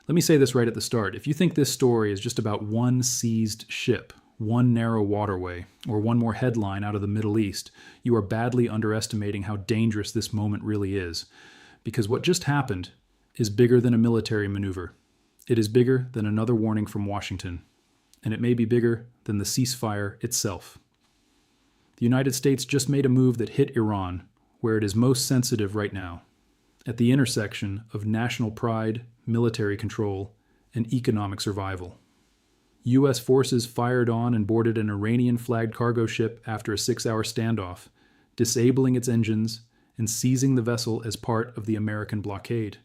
Let me say this right at the start. If you think this story is just about one seized ship, one narrow waterway, or one more headline out of the Middle East, you are badly underestimating how dangerous this moment really is. Because what just happened is bigger than a military maneuver. It is bigger than another warning from Washington. And it may be bigger than the ceasefire itself. The United States just made a move that hit Iran, where it is most sensitive right now, at the intersection of national pride, military control, and economic survival. U.S. forces fired on and boarded an Iranian-flagged cargo ship after a 6-hour standoff, disabling its engines and seizing the vessel as part of the American blockade.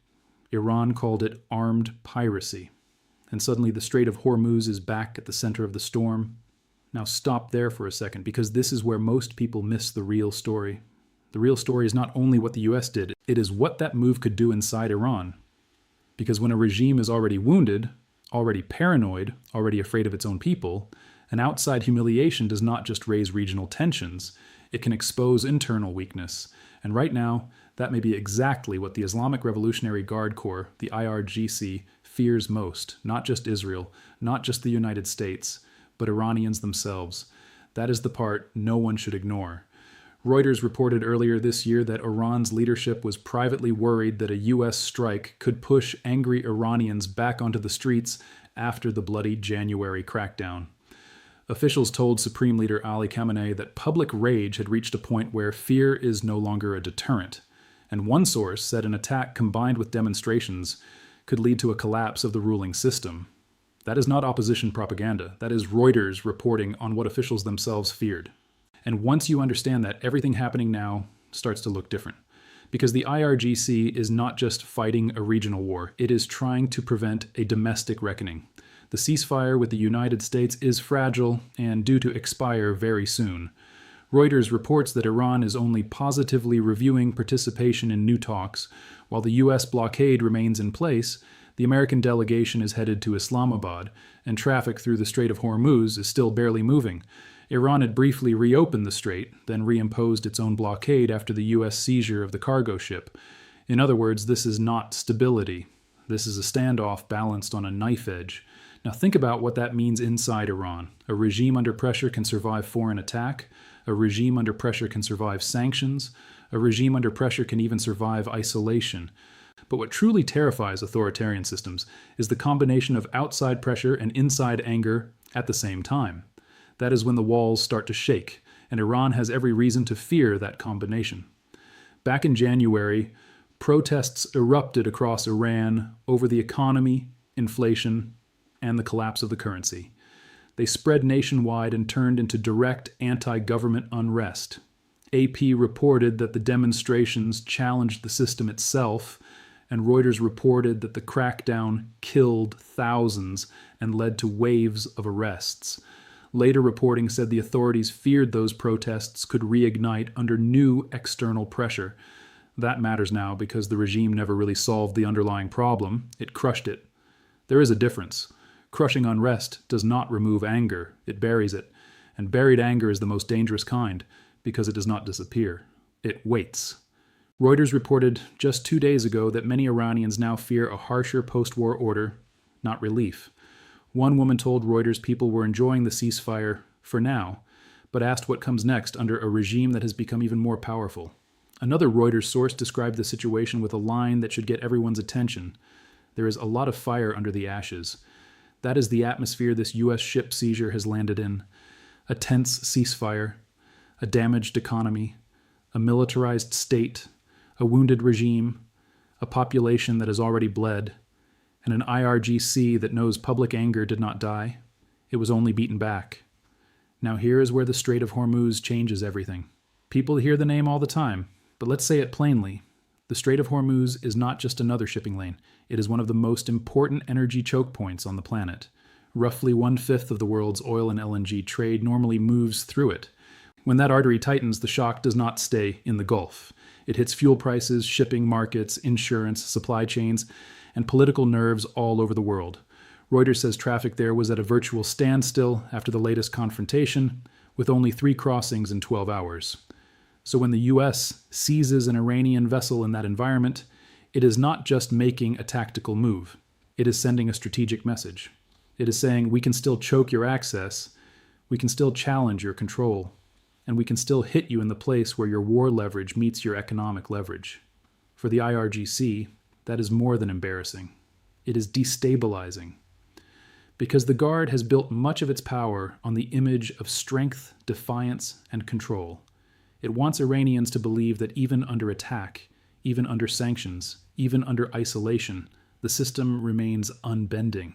Iran called it armed piracy. And suddenly the Strait of Hormuz is back at the center of the storm. Now stop there for a second, because this is where most people miss the real story. The real story is not only what the U.S. did, it is what that move could do inside Iran. Because when a regime is already wounded, already paranoid, already afraid of its own people, an outside humiliation does not just raise regional tensions, it can expose internal weakness. And right now, that may be exactly what the Islamic Revolutionary Guard Corps, the IRGC, fears most. Not just Israel, not just the United States, but Iranians themselves. That is the part no one should ignore. Reuters reported earlier this year that Iran's leadership was privately worried that a U.S. strike could push angry Iranians back onto the streets after the bloody January crackdown. Officials told Supreme Leader Ali Khamenei that public rage had reached a point where fear is no longer a deterrent, and one source said an attack combined with demonstrations could lead to a collapse of the ruling system. That is not opposition propaganda. That is Reuters reporting on what officials themselves feared. And once you understand that, everything happening now starts to look different. Because the IRGC is not just fighting a regional war, it is trying to prevent a domestic reckoning. The ceasefire with the United States is fragile and due to expire very soon. Reuters reports that Iran is only positively reviewing participation in new talks. While the U.S. blockade remains in place, the American delegation is headed to Islamabad, and traffic through the Strait of Hormuz is still barely moving. Iran had briefly reopened the strait, then reimposed its own blockade after the U.S. seizure of the cargo ship. In other words, this is not stability. This is a standoff balanced on a knife edge. Now think about what that means inside Iran. A regime under pressure can survive foreign attack. A regime under pressure can survive sanctions. A regime under pressure can even survive isolation. But what truly terrifies authoritarian systems is the combination of outside pressure and inside anger at the same time. That is when the walls start to shake, and Iran has every reason to fear that combination. Back in January, protests erupted across Iran over the economy, inflation, and the collapse of the currency. They spread nationwide and turned into direct anti-government unrest. AP reported that the demonstrations challenged the system itself, and Reuters reported that the crackdown killed thousands and led to waves of arrests. Later reporting said the authorities feared those protests could reignite under new external pressure. That matters now because the regime never really solved the underlying problem. It crushed it. There is a difference. Crushing unrest does not remove anger. It buries it. And buried anger is the most dangerous kind because it does not disappear. It waits. Reuters reported just 2 days ago that many Iranians now fear a harsher post-war order, not relief. One woman told Reuters people were enjoying the ceasefire for now, but asked what comes next under a regime that has become even more powerful. Another Reuters source described the situation with a line that should get everyone's attention. There is a lot of fire under the ashes. That is the atmosphere this U.S. ship seizure has landed in. A tense ceasefire, a damaged economy, a militarized state, a wounded regime, a population that has already bled, and an IRGC that knows public anger did not die. It was only beaten back. Now here is where the Strait of Hormuz changes everything. People hear the name all the time, but let's say it plainly. The Strait of Hormuz is not just another shipping lane. It is one of the most important energy choke points on the planet. Roughly 1/5 of the world's oil and LNG trade normally moves through it. When that artery tightens, the shock does not stay in the Gulf. It hits fuel prices, shipping markets, insurance, supply chains, and political nerves all over the world. Reuters says traffic there was at a virtual standstill after the latest confrontation, with only 3 crossings in 12 hours. So when the U.S. seizes an Iranian vessel in that environment, it is not just making a tactical move. It is sending a strategic message. It is saying we can still choke your access, we can still challenge your control, and we can still hit you in the place where your war leverage meets your economic leverage. For the IRGC, that is more than embarrassing. It is destabilizing. Because the Guard has built much of its power on the image of strength, defiance, and control. It wants Iranians to believe that even under attack, even under sanctions, even under isolation, the system remains unbending.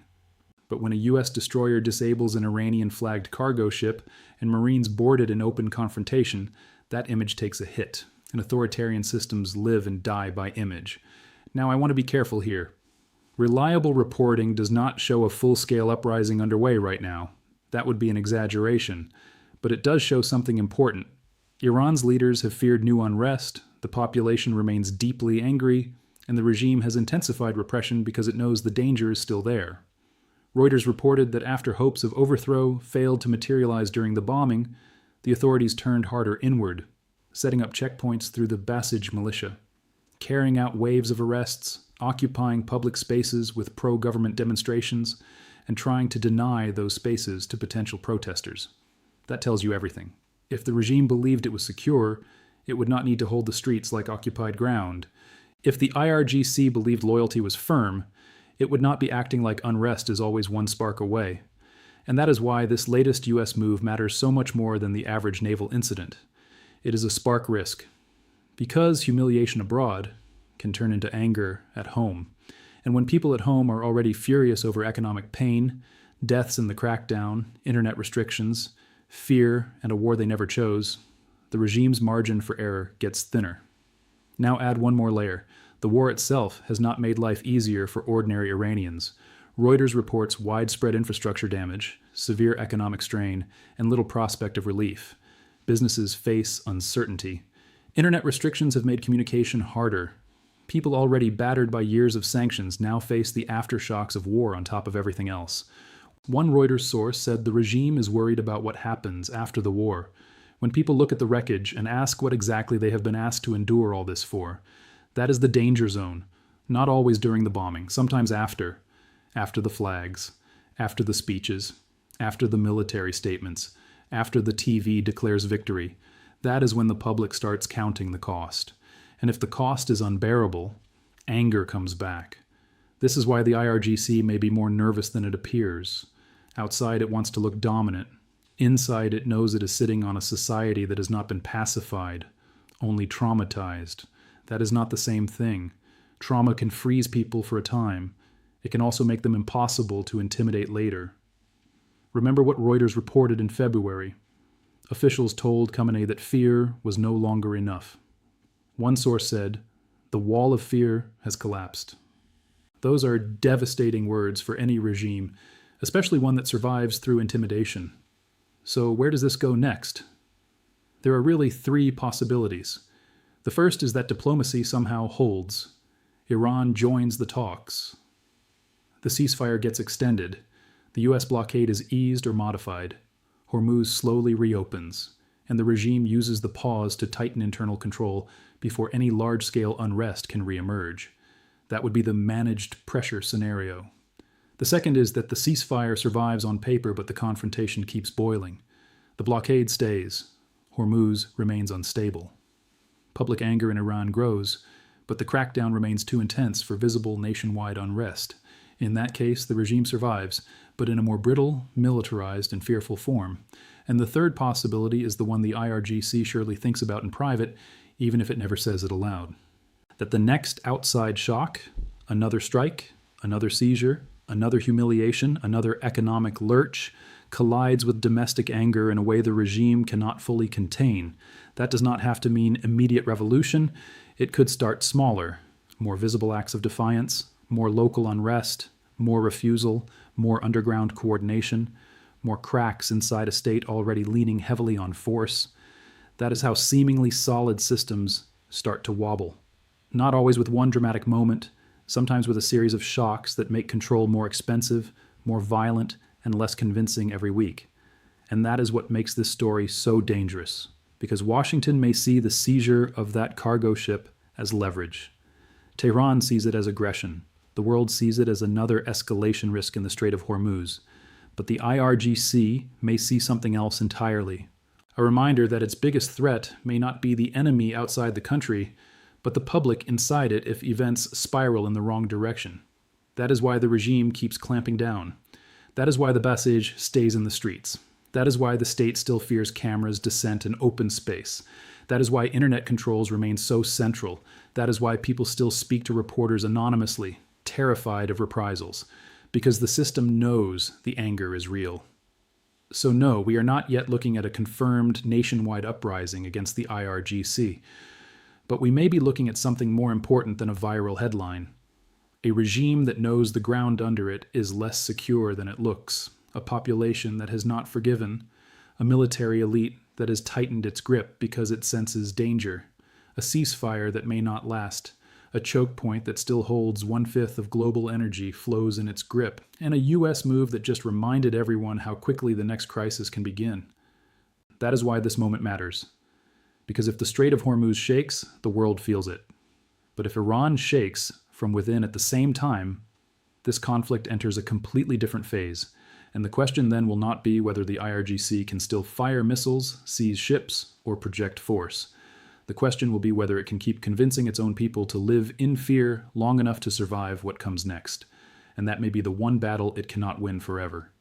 But when a U.S. destroyer disables an Iranian-flagged cargo ship and Marines board it in open confrontation, that image takes a hit, and authoritarian systems live and die by image. Now, I want to be careful here. Reliable reporting does not show a full-scale uprising underway right now. That would be an exaggeration. But it does show something important. Iran's leaders have feared new unrest, the population remains deeply angry, and the regime has intensified repression because it knows the danger is still there. Reuters reported that after hopes of overthrow failed to materialize during the bombing, the authorities turned harder inward, setting up checkpoints through the Basij militia, carrying out waves of arrests, occupying public spaces with pro-government demonstrations, and trying to deny those spaces to potential protesters. That tells you everything. If the regime believed it was secure, it would not need to hold the streets like occupied ground. If the IRGC believed loyalty was firm, it would not be acting like unrest is always one spark away. And that is why this latest U.S. move matters so much more than the average naval incident. It is a spark risk. Because humiliation abroad can turn into anger at home. And when people at home are already furious over economic pain, deaths in the crackdown, internet restrictions, fear, and a war they never chose, the regime's margin for error gets thinner. Now add one more layer. The war itself has not made life easier for ordinary Iranians. Reuters reports widespread infrastructure damage, severe economic strain, and little prospect of relief. Businesses face uncertainty. Internet restrictions have made communication harder. People already battered by years of sanctions now face the aftershocks of war on top of everything else. One Reuters source said the regime is worried about what happens after the war. When people look at the wreckage and ask what exactly they have been asked to endure all this for, that is the danger zone. Not always during the bombing, sometimes after. After the flags, after the speeches, after the military statements, after the TV declares victory. That is when the public starts counting the cost. And if the cost is unbearable, anger comes back. This is why the IRGC may be more nervous than it appears. Outside, it wants to look dominant. Inside, it knows it is sitting on a society that has not been pacified, only traumatized. That is not the same thing. Trauma can freeze people for a time. It can also make them impossible to intimidate later. Remember what Reuters reported in February. Officials told Khamenei that fear was no longer enough. One source said, "The wall of fear has collapsed." Those are devastating words for any regime, especially one that survives through intimidation. So where does this go next? There are really three possibilities. The first is that diplomacy somehow holds. Iran joins the talks. The ceasefire gets extended. The U.S. blockade is eased or modified. Hormuz slowly reopens, and the regime uses the pause to tighten internal control before any large-scale unrest can reemerge. That would be the managed pressure scenario. The second is that the ceasefire survives on paper, but the confrontation keeps boiling. The blockade stays. Hormuz remains unstable. Public anger in Iran grows, but the crackdown remains too intense for visible nationwide unrest. In that case, the regime survives, but in a more brittle, militarized, and fearful form. And the third possibility is the one the IRGC surely thinks about in private, even if it never says it aloud. That the next outside shock, another strike, another seizure, another humiliation, another economic lurch, collides with domestic anger in a way the regime cannot fully contain. That does not have to mean immediate revolution. It could start smaller, more visible acts of defiance, more local unrest, more refusal, more underground coordination, more cracks inside a state already leaning heavily on force. That is how seemingly solid systems start to wobble. Not always with one dramatic moment, sometimes with a series of shocks that make control more expensive, more violent, and less convincing every week. And that is what makes this story so dangerous, because Washington may see the seizure of that cargo ship as leverage. Tehran sees it as aggression. The world sees it as another escalation risk in the Strait of Hormuz. But the IRGC may see something else entirely. A reminder that its biggest threat may not be the enemy outside the country, but the public inside it if events spiral in the wrong direction. That is why the regime keeps clamping down. That is why the Basij stays in the streets. That is why the state still fears cameras, dissent, and open space. That is why internet controls remain so central. That is why people still speak to reporters anonymously, terrified of reprisals, because the system knows the anger is real. So no, we are not yet looking at a confirmed nationwide uprising against the IRGC, but we may be looking at something more important than a viral headline. A regime that knows the ground under it is less secure than it looks, a population that has not forgiven, a military elite that has tightened its grip because it senses danger, a ceasefire that may not last, a choke point that still holds 1/5 of global energy flows in its grip, and a US move that just reminded everyone how quickly the next crisis can begin. That is why this moment matters. Because if the Strait of Hormuz shakes, the world feels it. But if Iran shakes from within at the same time, this conflict enters a completely different phase, and the question then will not be whether the IRGC can still fire missiles, seize ships, or project force. The question will be whether it can keep convincing its own people to live in fear long enough to survive what comes next. And that may be the one battle it cannot win forever.